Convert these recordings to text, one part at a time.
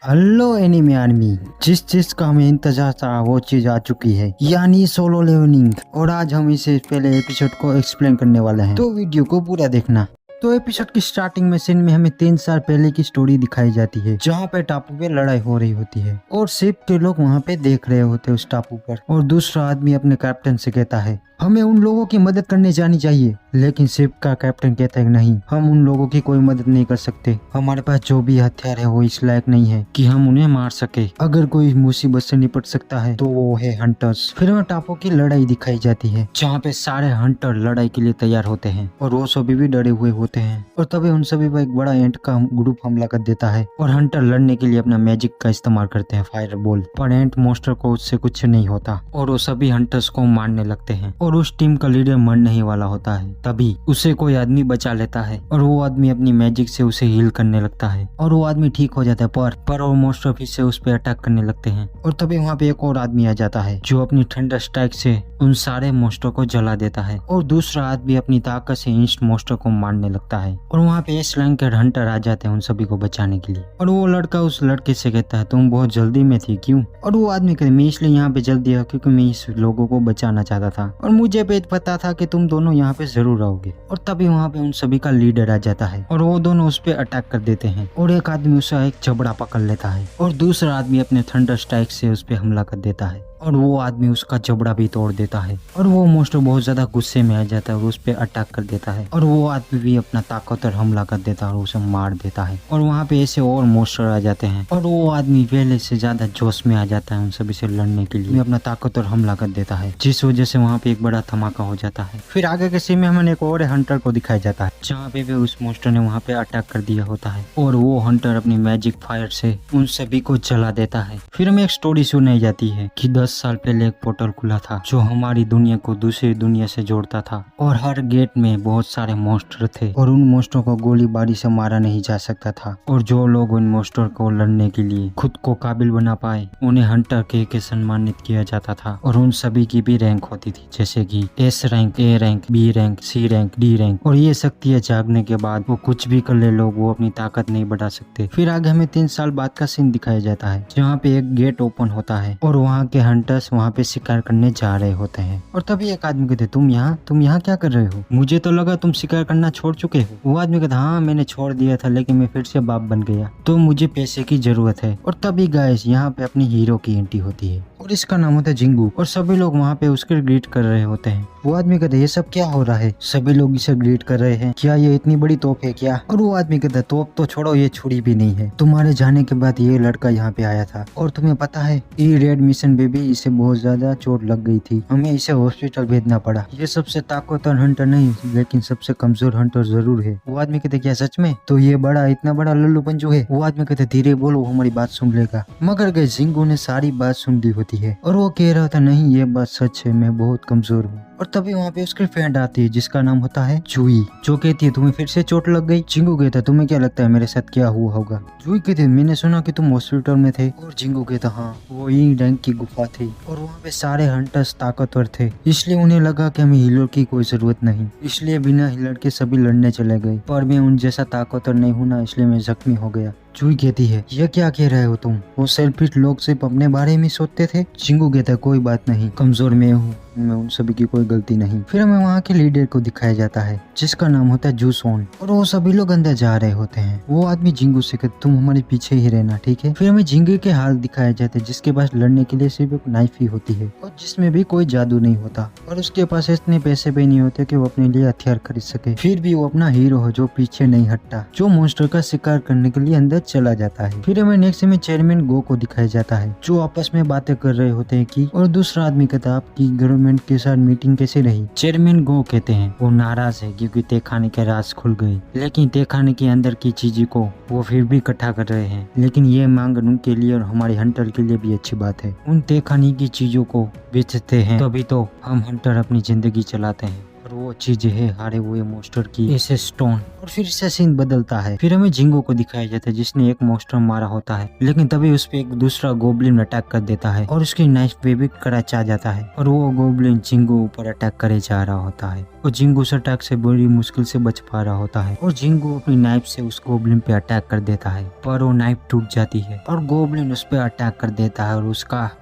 Hello anime army. जिस चीज का हमें इंतजार था वो चीज आ चुकी है, यानी सोलो लेवलिंग। और आज हम इसे पहले एपिसोड को एक्सप्लेन करने वाले हैं, तो वीडियो को पूरा देखना। तो एपिसोड की स्टार्टिंग में सीन में हमें 3 साल पहले की स्टोरी दिखाई जाती है, जहाँ पे टापू पे लड़ाई हो रही होती है और शिप के लोग वहाँ पे देख रहे होते हैं उस टापू पर। और दूसरा आदमी अपने कैप्टन से कहता है हमें उन लोगों की मदद करने जानी चाहिए, लेकिन शिप का कैप्टन कहता है नहीं, हम उन लोगों की कोई मदद नहीं कर सकते। हमारे पास जो भी हथियार है वो इस लायक नहीं है कि हम उन्हें मार सके। अगर कोई मुसीबत से निपट सकता है तो वो है हंटर्स। फिर हमें टापू की लड़ाई दिखाई जाती है, जहाँ पे सारे हंटर लड़ाई के लिए तैयार होते हैं और वो सभी भी डरे हुए होते हैं। और तभी उन सभी पर एक बड़ा एंट का ग्रुप हमला कर देता है और हंटर लड़ने के लिए अपना मैजिक का इस्तेमाल करते हैं, फायर बॉल। पर एंट मोस्टर को उससे कुछ नहीं होता और वो सभी हंटर्स को मारने लगते हैं। और उस टीम का लीडर मरने ही वाला होता है, तभी उसे कोई आदमी बचा लेता है और वो आदमी अपनी मैजिक से उसे हील करने लगता है और वो आदमी ठीक हो जाता है। पर वो मोस्टर फिर से उस पर अटैक करने लगते हैं और तभी वहाँ पे एक और आदमी आ जाता है जो अपनी थंडर स्ट्राइक से उन सारे मोस्टर को जला देता है। और दूसरा आदमी अपनी ताकत से इंस्ट मोस्टर को मारने लगता है और वहाँ पे एस रैंक के हंटर आ जाते हैं उन सभी को बचाने के लिए। और वो लड़का उस लड़के से कहता है तुम बहुत जल्दी में थी क्यों? और वो आदमी कहते मैं इसलिए यहाँ पे जल्दी आया क्योंकि मैं इस लोगों को बचाना चाहता था और मुझे पता था कि तुम दोनों यहाँ पे जरूर आओगे। और तभी वहाँ पे उन सभी का लीडर आ जाता है और वो दोनों उस पर अटैक कर देते हैं और एक आदमी उसका एक जबड़ा पकड़ लेता है और दूसरा आदमी अपने थंडर स्ट्राइक से उस पर हमला कर देता है और वो आदमी उसका जबड़ा भी तोड़ देता है। और वो मोस्टर बहुत ज्यादा गुस्से में आ जाता है और उस पर अटैक कर देता है और वो आदमी भी अपना ताकतवर हमला कर देता है और उसे मार देता है। और वहाँ पे ऐसे और मोस्टर आ जाते हैं और वो आदमी पहले से ज्यादा जोश में आ जाता है उन सभी से लड़ने के लिए, अपना ताकतवर हमला कर देता है, जिस वजह से वहाँ पे एक बड़ा धमाका हो जाता है। फिर आगे के सीन में हमें एक और हंटर को दिखाया जाता है, जहाँ पे भी उस मोस्टर ने वहाँ पे अटैक कर दिया होता है और वो हंटर अपनी मैजिक फायर से उन सभी को जला देता है। फिर हमें एक स्टोरी सुनाई जाती है कि 10 साल पहले एक पोर्टल खुला था जो हमारी दुनिया को दूसरी दुनिया से जोड़ता था और हर गेट में बहुत सारे मोस्टर थे और उन मोस्टरों को गोलीबारी से मारा नहीं जा सकता था। और जो लोग उन मोस्टर को लड़ने के लिए खुद को काबिल बना पाए उन्हें हंटर के सम्मानित किया जाता था। और उन सभी की भी रैंक होती थी, जैसे कि S rank, A rank, B rank, C rank, D rank. और ये शक्तियाँ जागने के बाद वो कुछ भी कर ले लोग वो अपनी ताकत नहीं बढ़ा सकते। फिर आगे हमें 3 साल बाद का सीन दिखाया जाता है, जहाँ पे एक गेट ओपन होता है और वहाँ के हंटर्स वहाँ पे शिकार करने जा रहे होते हैं। और तभी एक आदमी कहते तुम यहाँ क्या कर रहे हो? मुझे तो लगा तुम शिकार करना छोड़ चुके हो। वो आदमी कहता हाँ मैंने छोड़ दिया था, लेकिन मैं फिर से बाप बन गया, तो मुझे पैसे की जरूरत है। और तभी गाइस यहाँ पे अपनी हीरो की एंट्री होती है और इसका नाम होता है जिंगू और सभी लोग वहाँ पे उसके ग्रीट कर रहे होते हैं। वो आदमी कहते ये सब क्या हो रहा है? सभी लोग इसे ग्रीट कर रहे हैं, क्या ये इतनी बड़ी तोप है क्या? और वो आदमी कहता है तोप तो छोड़ो, ये छुरी भी नहीं है। तुम्हारे जाने के बाद ये लड़का यहाँ पे आया था और तुम्हें पता है ये रेड मिशन बेबी इसे बहुत ज्यादा चोट लग गई थी, हमें इसे हॉस्पिटल भेजना पड़ा। ये सबसे ताकतवर हंटर नहीं लेकिन सबसे कमजोर हंटर जरूर है। वो आदमी कहते क्या सच में? तो ये इतना बड़ा लल्लू पंजू है? वो आदमी कहते धीरे बोलो हमारी बात सुन लेगा। मगर गए जिंगू ने सारी बात सुन ली होती है और वो कह रहा था नहीं ये बात सच है, मैं बहुत कमजोर हूँ। और तभी वहाँ पे उसकी फ्रेंड आती है जिसका नाम होता है जूई, जो कहती है तुम्हें फिर से चोट लग गई। जिंगू कहता है तुम्हें क्या लगता है मेरे साथ क्या हुआ होगा? जूई कहती है मैंने सुना कि तुम हॉस्पिटल में थे। और जिंगू कहता हाँ वो ई रैंक की गुफा थी और वहाँ पे सारे हंटर्स ताकतवर थे, इसलिए उन्हें लगा कि हमें हीलर की कोई जरूरत नहीं, इसलिए बिना हीलर के सभी लड़ने चले गए। पर मैं उन जैसा ताकतवर नहीं हूँ ना, इसलिए मैं जख्मी हो गया। जूई कहती है ये क्या कह रहे हो तुम? वो सेल्फिश लोग सिर्फ अपने बारे में सोचते थे। जिंगू कहता है कोई बात नहीं, कमजोर मैं हूँ, मैं उन सभी की कोई गलती नहीं। फिर हमें वहाँ के लीडर को दिखाया जाता है जिसका नाम होता है जूसोन और वो सभी लोग अंदर जा रहे होते हैं। वो आदमी जिंगू से कहता तुम हमारे पीछे ही रहना, ठीक है? फिर हमें जिंगू के हाल दिखाया जाता है जिसके पास लड़ने के लिए सिर्फ एक नाइफ ही होती है और जिसमें भी कोई जादू नहीं होता और उसके पास इतने पैसे भी नहीं होते कि वो अपने लिए हथियार खरीद सके। फिर भी वो अपना हीरो है जो पीछे नहीं हटता, जो मॉन्स्टर का शिकार करने के लिए अंदर चला जाता है। फिर हमें नेक्स्ट में चेयरमैन गो को दिखाया जाता है जो आपस में बातें कर रहे होते हैं कि और दूसरा आदमी कहता आपकी गवर्नमेंट के साथ मीटिंग कैसे रही? चेयरमैन गो कहते हैं वो नाराज है क्योंकि तहखाने के राज खुल गए, लेकिन तहखाने के अंदर की चीजों को वो फिर भी इकट्ठा कर रहे हैं, लेकिन ये मांग उनके लिए और हमारे हंटर के लिए भी अच्छी बात है। उन तहखाने की चीजों को बेचते हैं तभी तो हम हंटर अपनी जिंदगी चलाते हैं। और और वो चीज है हारे हुए मोस्टर की एसे स्टोन। और फिर से सीन बदलता है, फिर हमें जिंगो को दिखाया जाता है जिसने एक मोस्टर मारा होता है, लेकिन तभी उस पे एक दूसरा गोबलिन अटैक कर देता है और उसकी नाइफ पे भी क्रैच आ जाता है और वो गोबलिन जिंगो ऊपर अटैक करे जा रहा होता है और जिंगो उस अटैक से बड़ी मुश्किल से बच पा रहा होता है और जिंगो अपनी नाइफ से उस गोबलिन पे अटैक कर देता है, पर वो नाइफ टूट जाती है और गोबलिन उस पे अटैक कर देता है और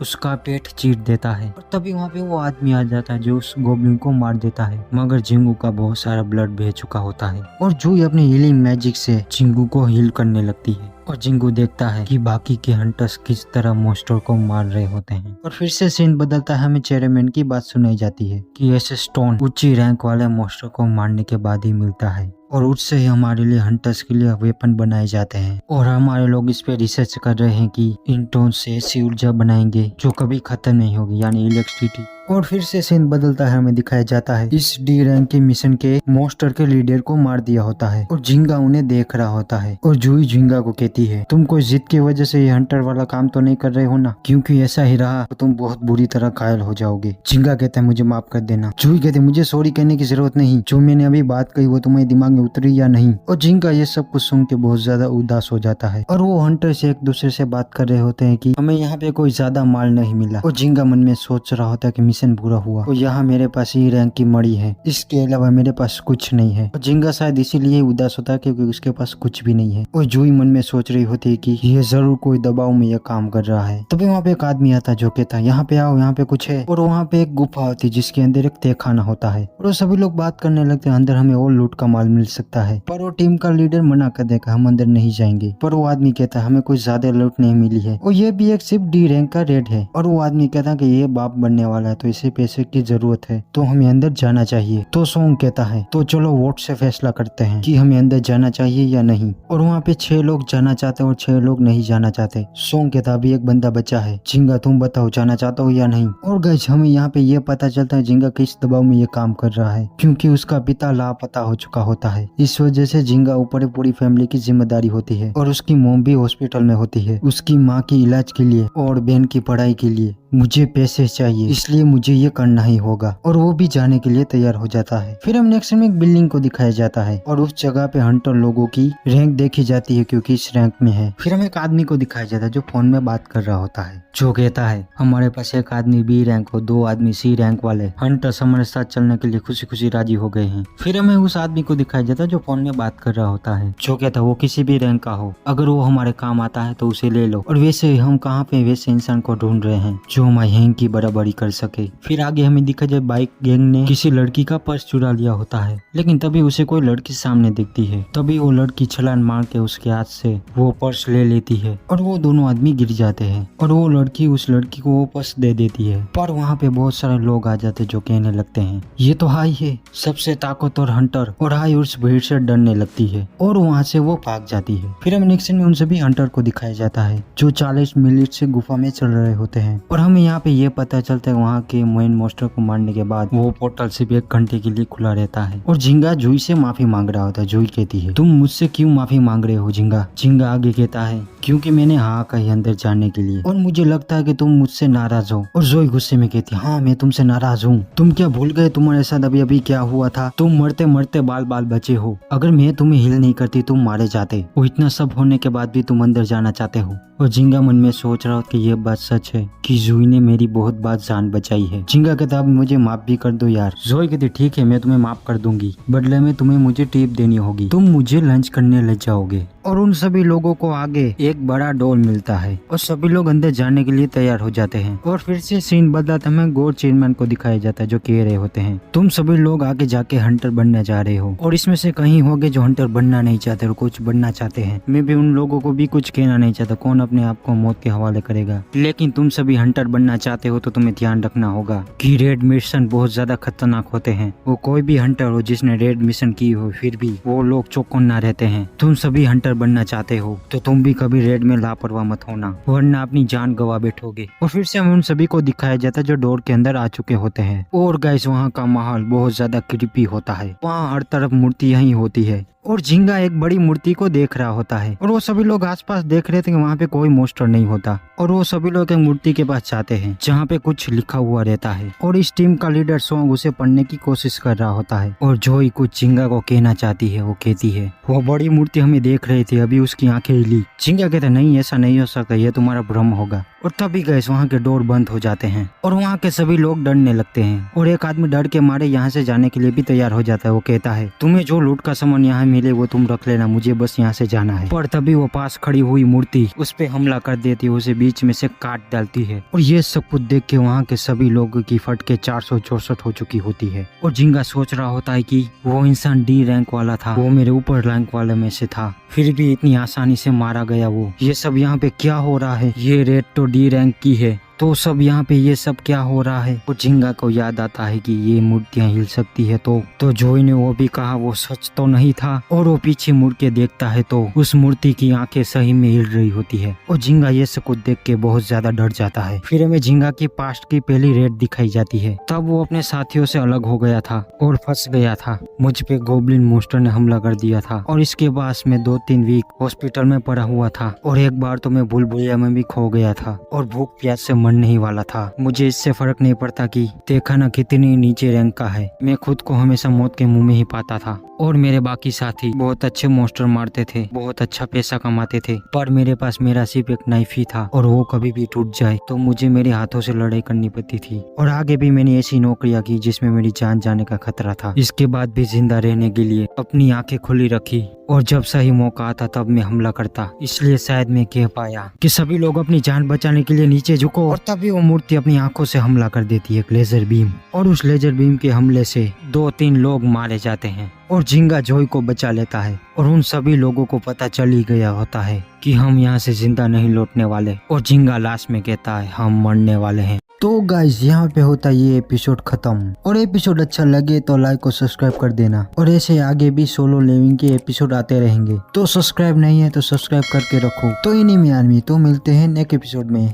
उसका पेट चीर देता है। और तभी वहाँ पे वो आदमी आ जाता है जो उस गोबलिन को मार देता है, मगर जिंगो का बहुत सारा ब्लड बह चुका होता है और जूही अपनी हीलिंग मैजिक से जिंगो को हील करने लगती है और जिंगो देखता है कि बाकी के हंटर्स किस तरह मोस्टर को मार रहे होते हैं। और फिर से सीन बदलता है, हमें चेयरमैन की बात सुनाई जाती है कि ऐसे स्टोन ऊंची रैंक वाले मोस्टर को मारने के बाद ही मिलता है और उससे ही हमारे लिए हंटर्स के लिए वेपन बनाए जाते हैं और हमारे लोग इस पे रिसर्च कर रहे हैं कि इन टोन से ऐसी ऊर्जा बनाएंगे जो कभी खत्म नहीं होगी, यानी इलेक्ट्रिसिटी। और फिर से सीन बदलता है, हमें दिखाया जाता है इस डी रैंक के मिशन के मोस्टर के लीडर को मार दिया होता है और जिंगा उन्हें देख रहा होता है और जूही जिंगा को कहती है तुम कोई जिद की वजह से ये हंटर वाला काम तो नहीं कर रहे हो ना, क्योंकि ऐसा ही रहा तो तुम बहुत बुरी तरह घायल हो जाओगे। जिंगा कहता है मुझे माफ कर देना। जूही कहती है मुझे सॉरी कहने की जरूरत नहीं, जो मैंने अभी बात कही वो तुम्हारे दिमाग में उतरी या नहीं। और जिंगा ये सब कुछ सुन के बहुत ज्यादा उदास हो जाता है और वो हंटर से एक दूसरे से बात कर रहे होते हैं कि हमें यहाँ पे कोई ज्यादा माल नहीं मिला और जिंगा मन में सोच रहा होता है कि मिशन पूरा हुआ और यहाँ मेरे पास ही रैंक की मड़ी है, इसके अलावा मेरे पास कुछ नहीं है। और जिंगा शायद इसीलिए उदास होता है क्योंकि उसके पास कुछ भी नहीं है। और जूही मन में सोच रही होती है कि ये जरूर कोई दबाव में यह काम कर रहा है। तभी वहाँ पे एक आदमी आता जो कहता है यहाँ पे आओ, यहाँ पे कुछ है। और वहाँ पे एक गुफा होती है जिसके अंदर एक तहखाना होता है और सभी लोग बात करने लगते हैं अंदर हमें और लूट का माल मिल सकता है, पर वो टीम का लीडर मना कर देगा हम अंदर नहीं जाएंगे। पर वो आदमी कहता है हमें कुछ ज्यादा लूट नहीं मिली है और ये भी एक सिर्फ डी रैंक का रेड है। और वो आदमी कहता है कि ये बाप बनने वाला है तो इसे पैसे की जरूरत है तो हमें अंदर जाना चाहिए। तो सोंग कहता है तो चलो वोट से फैसला करते हैं कि हमें अंदर जाना चाहिए या नहीं। और वहाँ पे 6 लोग जाना चाहते हैं और 6 लोग नहीं जाना चाहते। सोंग कहता अभी एक बंदा बचा है, जिंगा तुम बताओ जाना चाहते हो या नहीं। और गाइस हमें यहाँ पे ये पता चलता है जिंगा किस दबाव में ये काम कर रहा है, क्योंकि उसका पिता लापता हो चुका होता है। इस वजह से जिंगा ऊपर पूरी फैमिली की जिम्मेदारी होती है और उसकी मॉम भी हॉस्पिटल में होती है उसकी माँ की इलाज के लिए और बहन की पढ़ाई के लिए। मुझे पैसे चाहिए इसलिए मुझे ये करना ही होगा और वो भी जाने के लिए तैयार हो जाता है। फिर हम नेक्स्ट में एक बिल्डिंग को दिखाया जाता है और उस जगह पे हंटर लोगों की रैंक देखी जाती है क्योंकि इस रैंक में है। फिर हमें एक आदमी को दिखाया जाता है जो फोन में बात कर रहा होता है, जो कहता है हमारे पास एक आदमी बी रैंक और 2 आदमी सी रैंक वाले हंटर्स हमारे साथ चलने के लिए खुशी खुशी राजी हो गए हैं। फिर हमें उस आदमी को दिखाया जाता है जो फोन में बात कर रहा होता है, जो कहता है वो किसी भी रैंक का हो, अगर वो हमारे काम आता है तो उसे ले लो। और वैसे हम कहाँ पे वैसे इंसान को ढूंढ रहे हैं जो हमारी हैंग की बराबरी कर सके। फिर आगे हमें दिखा जाए बाइक गैंग ने किसी लड़की का पर्स चुरा लिया होता है, लेकिन तभी उसे कोई लड़की सामने दिखती है। तभी वो लड़की छलांग मार के उसके हाथ से वो पर्स ले लेती है और वो दोनों आदमी गिर जाते हैं और वो लड़की उस लड़की को वो पर्स दे देती है। पर वहाँ पे बहुत सारे लोग आ जाते जो कहने लगते हैं ये तो हाई है, सबसे ताकतवर हंटर, और हाई उस भीड़ से डरने लगती है और वहाँ से वो भाग जाती है। फिर हम नेक्स्ट में उन सभी हंटर को दिखाया जाता है जो 40 मिनट से गुफा में चल रहे होते हैं और हमें यहाँ पे ये पता चलता है वहाँ के मेन मोस्टर को मारने के बाद वो पोर्टल सिर्फ 1 घंटे के लिए खुला रहता है। और जिंगा जूही से माफी मांग रहा होता है। जूही कहती है तुम मुझसे क्यों माफी मांग रहे हो जिंगा। जिंगा आगे कहता है क्योंकि मैंने हाँ कही अंदर जाने के लिए और मुझे लगता है कि तुम मुझसे नाराज हो। और जूही गुस्से में कहती है हाँ मैं तुमसे नाराज हूँ, तुम क्या भूल गए तुम्हारे साथ अभी अभी क्या हुआ था, तुम मरते मरते बाल बाल बचे हो, अगर मैं तुम्हें हिल नहीं करती तुम मारे जाते, और इतना सब होने के बाद भी तुम अंदर जाना चाहते हो। और जिंगा मन में सोच रहा हो कि ये बात सच है कि जूही ने मेरी बहुत बार जान बचाई है। जिंगा कहता अब मुझे माफ भी कर दो यार। जूही कहती ठीक है मैं तुम्हें माफ कर दूंगी, बदले में तुम्हें मुझे टिप देनी होगी, तुम मुझे लंच करने ले जाओगे। और उन सभी लोगों को आगे एक बड़ा डोल मिलता है और सभी लोग अंदर जाने के लिए तैयार हो जाते हैं। और फिर से सीन बदलाता हमें गोल्ड चेयरमैन को दिखाया जाता है जो कह रहे होते हैं तुम सभी लोग आगे जाके हंटर बनने जा रहे हो और इसमें से कहीं होगे जो हंटर बनना नहीं चाहते और कुछ बनना चाहते हैं। मैं भी उन लोगों को भी कुछ कहना नहीं चाहता, कौन अपने आप को मौत के हवाले करेगा, लेकिन तुम सभी हंटर बनना चाहते हो तो तुम्हें ध्यान रखना होगा कि रेड मिशन बहुत ज्यादा खतरनाक होते हैं। वो कोई भी हंटर हो जिसने रेड मिशन की हो फिर भी वो लोग चौकन्ना ना रहते हैं। तुम सभी हंटर बनना चाहते हो तो तुम भी कभी रेड में लापरवाह मत होना वरना अपनी जान गवा बैठोगे। और फिर से हम उन सभी को दिखाया जाता है जो डोर के अंदर आ चुके होते हैं। और गाइस वहाँ का माहौल बहुत ज्यादा क्रीपी होता है, वहाँ हर तरफ मूर्तियां ही होती है और जिंगा एक बड़ी मूर्ति को देख रहा होता है और वो सभी लोग आसपास देख रहे थे कि वहाँ पे कोई मोस्टर नहीं होता और वो सभी लोग एक मूर्ति के पास जाते हैं जहाँ पे कुछ लिखा हुआ हुआ रहता है और इस टीम का लीडर सोंग उसे पढ़ने की कोशिश कर रहा होता है और जोई कुछ झिंगा को कहना चाहती है। वो कहती है वो बड़ी मूर्ति हमें देख रहे थे, अभी उसकी आंखें हिली। झिंगा कहता नहीं ऐसा नहीं हो सकता, ये तुम्हारा भ्रम होगा। और तभी गैस वहाँ के डोर बंद हो जाते हैं और वहाँ के सभी लोग डरने लगते हैं और एक आदमी डर के मारे यहाँ से जाने के लिए भी तैयार हो जाता है। वो कहता है तुम्हें जो लूट का सामान यहाँ मिले वो तुम रख लेना, मुझे बस यहाँ से जाना है। पर तभी वो पास खड़ी हुई मूर्ति उस पे हमला कर देती है, उसे बीच में से काट डालती है और ये सब कुछ देख के वहाँ के सभी लोगों की फटके 464 हो चुकी होती है। और झिंगा सोच रहा होता है कि वो इंसान डी रैंक वाला था, वो मेरे ऊपर रैंक वाले में से था, फिर भी इतनी आसानी से मारा गया। वो ये सब यहाँ पे क्या हो रहा है, ये रेड तो डी रैंक की है, तो सब यहाँ पे ये सब क्या हो रहा है। और झिंगा को याद आता है कि ये मूर्तियां हिल सकती है तो जोई ने वो भी कहा वो सच तो नहीं था। और वो पीछे मुड़ के देखता है तो उस मूर्ति की आंखें सही में हिल रही होती है और झिंगा ये सब कुछ देख के बहुत ज्यादा डर जाता है। फिर हमें झिंगा की पास्ट की पहली रेड दिखाई जाती है। तब वो अपने साथियों से अलग हो गया था और फंस गया था। मुझ पे गोब्लिन मोस्टर ने हमला कर दिया था और इसके बाद मैं 2-3 वीक हॉस्पिटल में पड़ा हुआ था और एक बार तो मैं भूल भुलैया में भी खो गया था और भूख प्यास से नहीं वाला था। मुझे इससे फर्क नहीं पड़ता कि देखा ना कितनी नीचे रैंक का है, मैं खुद को हमेशा मौत के मुंह में ही पाता था। और मेरे बाकी साथी बहुत अच्छे मॉन्स्टर मारते थे, बहुत अच्छा पैसा कमाते थे, पर मेरे पास मेरा सिर्फ एक नाइफ ही था और वो कभी भी टूट जाए तो मुझे मेरे हाथों से लड़ाई करनी पड़ती थी। और आगे भी मैंने ऐसी नौकरियां की जिसमें मेरी जान जाने का खतरा था। इसके बाद भी जिंदा रहने के लिए अपनी आंखें खुली रखी और जब सही मौका आता तब मैं हमला करता। इसलिए शायद मैं कह पाया कि सभी लोग अपनी जान बचाने के लिए नीचे झुको। और तभी वो मूर्ति अपनी आंखों से हमला कर देती है, एक लेजर बीम, और उस लेजर बीम के हमले से 2-3 लोग मारे जाते हैं और झिंगा जोई को बचा लेता है। और उन सभी लोगों को पता चल ही गया होता है कि हम यहाँ से जिंदा नहीं लौटने वाले और झिंगा लास्ट में कहता है हम मरने वाले हैं। तो गाइस यहाँ पे होता है ये एपिसोड खत्म। और एपिसोड अच्छा लगे तो लाइक और सब्सक्राइब कर देना और ऐसे आगे भी सोलो लेविंग के एपिसोड आते रहेंगे। तो सब्सक्राइब नहीं है तो सब्सक्राइब करके रखो। तो इन्हीं में आदमी तो मिलते हैं नेक्स्ट एपिसोड में।